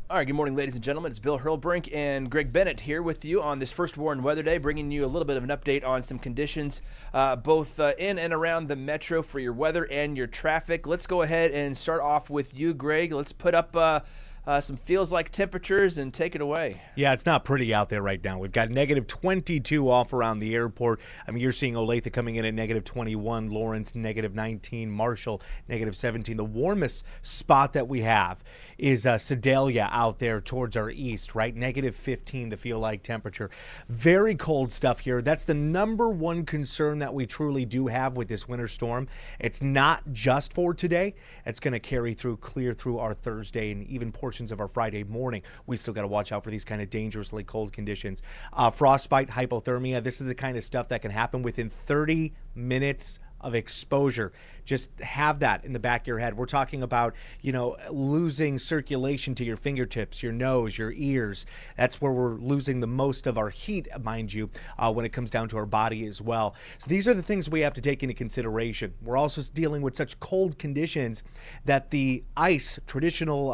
All right, good morning, ladies and gentlemen. It's Bill Hurlbrink and Greg Bennett here with you on this first warned weather day, bringing you a little bit of an update on some conditions both in and around the metro for your weather and your traffic. Let's go ahead and start off with you, Greg. Let's put up some feels like temperatures and take it away. Yeah, it's not pretty out there right now. We've got negative 22 off around the airport. I mean, you're seeing Olathe coming in at negative 21, Lawrence negative 19, Marshall negative 17. The warmest spot that we have is Sedalia out there towards our east, right? Negative 15, the feel like temperature. Very cold stuff here. That's the number one concern that we truly do have with this winter storm. It's not just for today. It's going to carry through, clear through our Thursday and even portions of our Friday morning. We still got to watch out for these kind of dangerously cold conditions. Frostbite, hypothermia, this is the kind of stuff that can happen within 30 minutes of exposure. Just have that in the back of your head. We're talking about, losing circulation to your fingertips, your nose, your ears. That's where we're losing the most of our heat, mind you, when it comes down to our body as well. So these are the things we have to take into consideration. We're also dealing with such cold conditions that the ice, traditional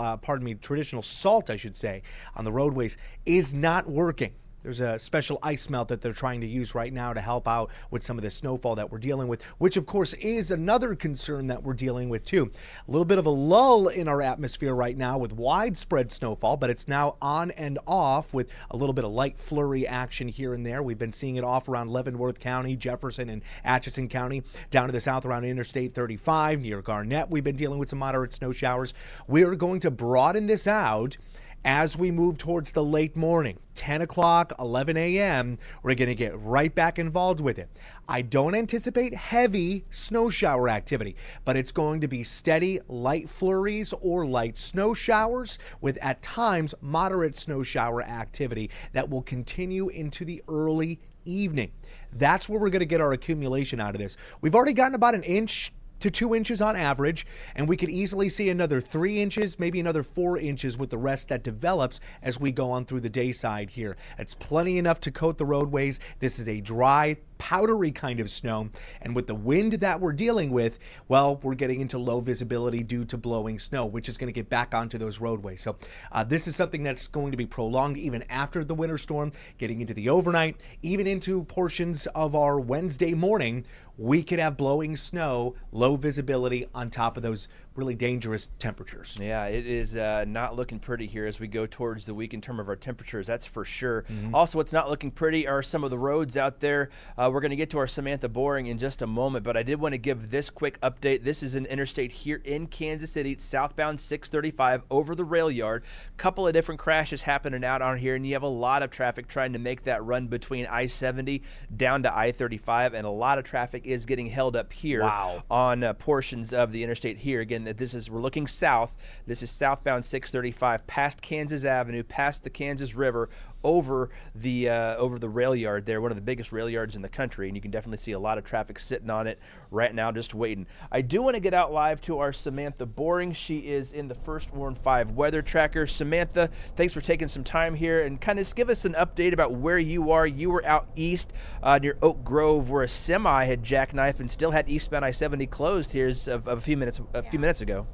salt, I should say, on the roadways is not working. There's a special ice melt that they're trying to use right now to help out with some of the snowfall that we're dealing with, which of course is another concern that we're dealing with too. A little bit of a lull in our atmosphere right now with widespread snowfall, but it's now on and off with a little bit of light flurry action here and there. We've been seeing it off around Leavenworth County, Jefferson and Atchison County, down to the south around Interstate 35, near Garnett. We've been dealing with some moderate snow showers. We're going to broaden this out as we move towards the late morning, 10 o'clock, 11 a.m., we're going to get right back involved with it. I don't anticipate heavy snow shower activity, but it's going to be steady light flurries or light snow showers with, at times, moderate snow shower activity that will continue into the early evening. That's where we're going to get our accumulation out of this. We've already gotten about an inch to 2 inches on average, and we could easily see another 3 inches, maybe another 4 inches with the rest that develops as we go on through the day side here. It's plenty enough to coat the roadways. This is a dry, powdery kind of snow, and with the wind that we're dealing with, well, we're getting into low visibility due to blowing snow, which is going to get back onto those roadways. So this is something that's going to be prolonged even after the winter storm, getting into the overnight, even into portions of our Wednesday morning. We could have blowing snow, low visibility on top of those really dangerous temperatures. Yeah, it is not looking pretty here as we go towards the week in terms of our temperatures, that's for sure. Also, what's not looking pretty are some of the roads out there. We're going to get to our Samantha Boring in just a moment, but I did want to give this quick update. This is an interstate here in Kansas City, southbound 635 over the rail yard. Couple of different crashes happening out on here, and you have a lot of traffic trying to make that run between I-70 down to I-35, and a lot of traffic is getting held up here on portions of the interstate here. Again, we're looking south. This is southbound 635 past Kansas Avenue, past the Kansas River, over the rail yard there, one of the biggest rail yards in the country, and you can definitely see a lot of traffic sitting on it right now just waiting. I do want to get out live to our Samantha Boring. She is in the First Warn 5 weather tracker. Samantha, thanks for taking some time here and kind of just give us an update about where you are. You were out east near Oak Grove where a semi had jackknifed and still had eastbound I-70 closed here a few minutes ago.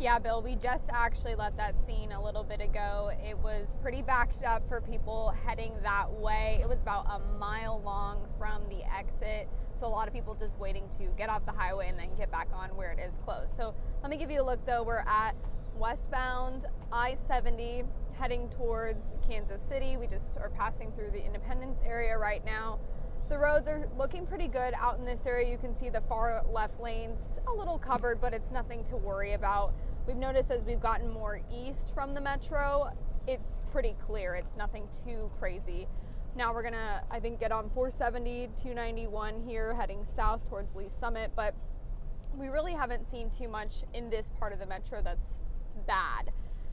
Yeah, Bill, we just actually left that scene a little bit ago. It was pretty backed up for people heading that way. It was about a mile long from the exit. So a lot of people just waiting to get off the highway and then get back on where it is closed. So let me give you a look though. We're at westbound I-70 heading towards Kansas City. We just are passing through the Independence area right now. The roads are looking pretty good out in this area. You can see the far left lanes a little covered, but it's nothing to worry about. We've noticed as we've gotten more east from the metro, it's pretty clear. It's nothing too crazy. Now we're gonna, I think, get on 470, 291 here, heading south towards Lee Summit, but we really haven't seen too much in this part of the metro that's bad.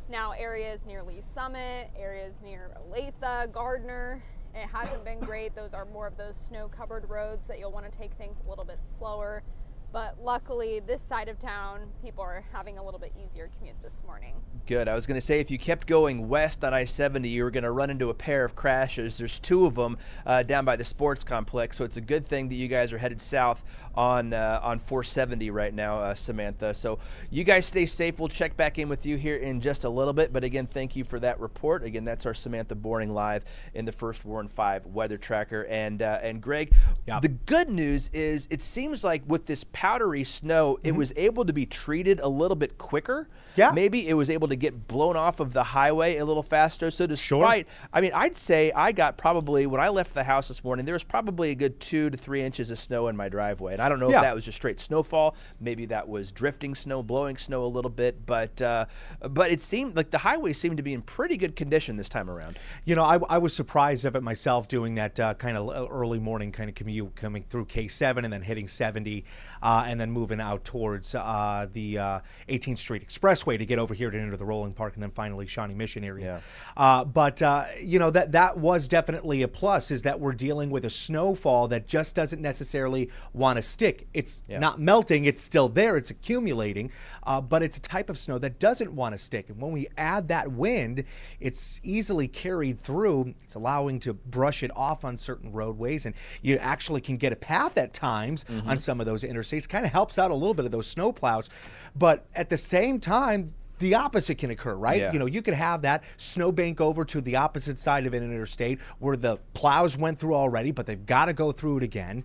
Now areas near Lee Summit, areas near Olathe, Gardner, it hasn't been great. Those are more of those snow-covered roads that you'll want to take things a little bit slower. But luckily, this side of town, people are having a little bit easier commute this morning. Good. I was going to say, if you kept going west on I-70, you were going to run into a pair of crashes. There's 2 of them down by the sports complex, so it's a good thing that you guys are headed south on 470 right now, Samantha. So you guys stay safe. We'll check back in with you here in just a little bit. But again, thank you for that report. Again, that's our Samantha Boring live in the First Warn 5 weather tracker. And Greg, the good news is it seems like with this powdery snow, it was able to be treated a little bit quicker. Yeah. Maybe it was able to get blown off of the highway a little faster. So despite, I mean, I'd say I got probably, when I left the house this morning, there was probably a good 2 to 3 inches of snow in my driveway. And I don't know if that was just straight snowfall. Maybe that was drifting snow, blowing snow a little bit. But it seemed like the highway seemed to be in pretty good condition this time around. You know, I was surprised of it myself, doing that kind of early morning kind of commute, coming through K7 and then hitting 70 and then moving out towards the 18th Street Expressway to get over here to enter the Rolling Park and then finally Shawnee Mission area. But you know, that was definitely a plus, is that we're dealing with a snowfall that just doesn't necessarily want to stick. It's not melting, it's still there, it's accumulating, but it's a type of snow that doesn't want to stick. And when we add that wind, it's easily carried through. It's allowing to brush it off on certain roadways, and you actually can get a path at times on some of those interstates. Kind of helps out a little bit of those snow plows, but at the same time, the opposite can occur, right? You know, you could have that snowbank over to the opposite side of an interstate where the plows went through already, but they've got to go through it again.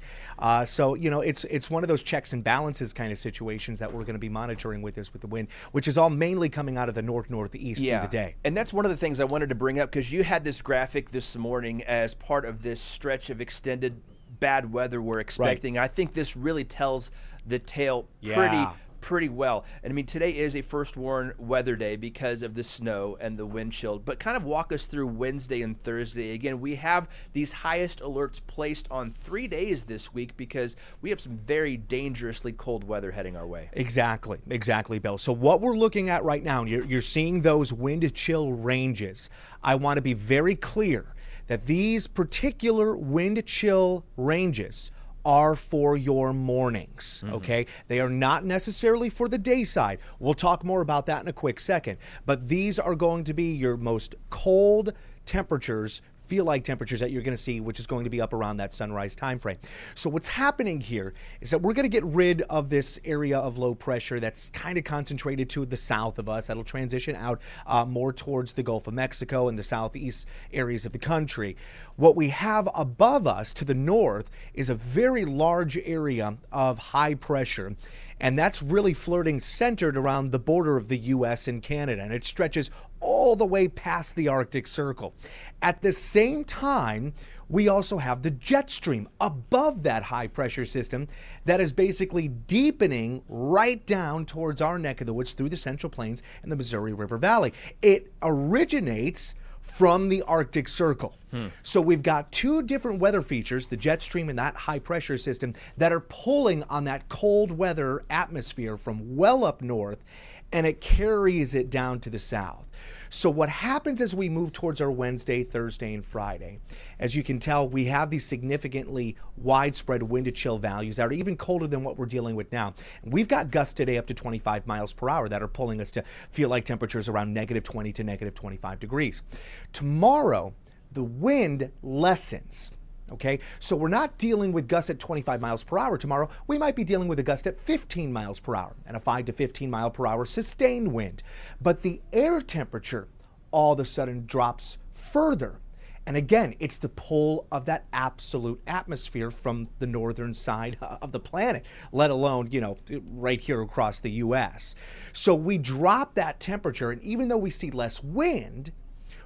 So, you know, it's one of those checks and balances kind of situations that we're going to be monitoring with this, with the wind, which is all mainly coming out of the northeast through the day. And that's one of the things I wanted to bring up, because you had this graphic this morning as part of this stretch of extended bad weather we're expecting. I think this really tells the tale pretty well. And I mean, today is a First Warn weather day because of the snow and the wind chill, but kind of walk us through Wednesday and Thursday. Again, we have these highest alerts placed on 3 days this week because we have some very dangerously cold weather heading our way. Exactly, Bill. So what we're looking at right now, you're seeing those wind chill ranges. I want to be very clear that these particular wind chill ranges are for your mornings, okay? They are not necessarily for the day side. We'll talk more about that in a quick second. But these are going to be your most cold temperatures, feel-like temperatures that you're going to see, which is going to be up around that sunrise time frame. So what's happening here is that we're going to get rid of this area of low pressure that's kind of concentrated to the south of us. That'll transition out more towards the Gulf of Mexico and the southeast areas of the country. What we have above us to the north is a very large area of high pressure, and that's really flirting centered around the border of the U.S. and Canada, and it stretches all the way past the Arctic Circle. At the same time, we also have the jet stream above that high pressure system that is basically deepening right down towards our neck of the woods through the Central Plains and the Missouri River Valley. It originates from the Arctic Circle. So we've got 2 different weather features, the jet stream and that high pressure system, that are pulling on that cold weather atmosphere from well up north, and it carries it down to the south. So what happens as we move towards our Wednesday, Thursday, and Friday, as you can tell, we have these significantly widespread wind to chill values that are even colder than what we're dealing with now. And we've got gusts today up to 25 miles per hour that are pulling us to feel like temperatures around -20 to -25 degrees. Tomorrow, the wind lessens. Okay, so we're not dealing with gusts at 25 miles per hour tomorrow. We might be dealing with a gust at 15 miles per hour and a 5 to 15 mile per hour sustained wind. But the air temperature all of a sudden drops further. And again, it's the pull of that absolute atmosphere from the northern side of the planet, let alone, you know, right here across the U.S. So we drop that temperature, and even though we see less wind,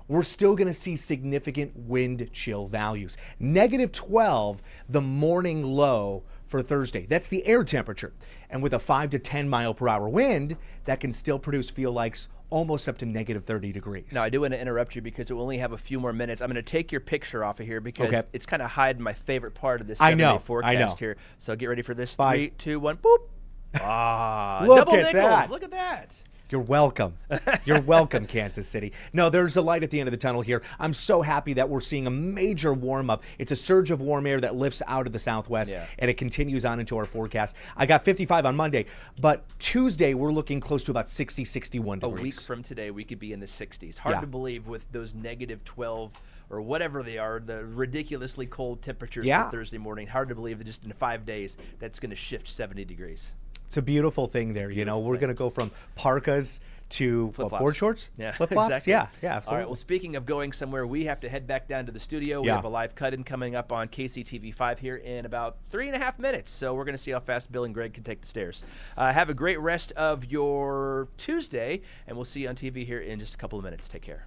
we're still going to see significant wind chill values. -12, the morning low for Thursday. That's the air temperature. And with a 5 to 10 mile per hour wind, that can still produce feel likes almost up to -30 degrees. Now, I do want to interrupt you because we only have a few more minutes. I'm going to take your picture off of here because it's kind of hiding my favorite part of this 7-day forecast here. So get ready for this. 3, 2, 1, boop. Ah, Look double at nickels. that. Look at that. You're welcome. You're welcome, Kansas City. No, there's a light at the end of the tunnel here. I'm so happy that we're seeing a major warm-up. It's a surge of warm air that lifts out of the southwest, and it continues on into our forecast. I got 55 on Monday, but Tuesday we're looking close to about 60, 61 degrees. A week from today, we could be in the 60s. Hard to believe with those negative 12 or whatever they are, the ridiculously cold temperatures for Thursday morning. Hard to believe that just in 5 days, that's going to shift 70 degrees. It's a beautiful thing there. You know, we're going to go from parkas to board shorts, flip-flops. Exactly. Yeah, absolutely. All right, well, speaking of going somewhere, we have to head back down to the studio. We have a live cut-in coming up on KCTV5 here in about 3.5 minutes. So we're going to see how fast Bill and Greg can take the stairs. Have a great rest of your Tuesday, and we'll see you on TV here in just a couple of minutes. Take care.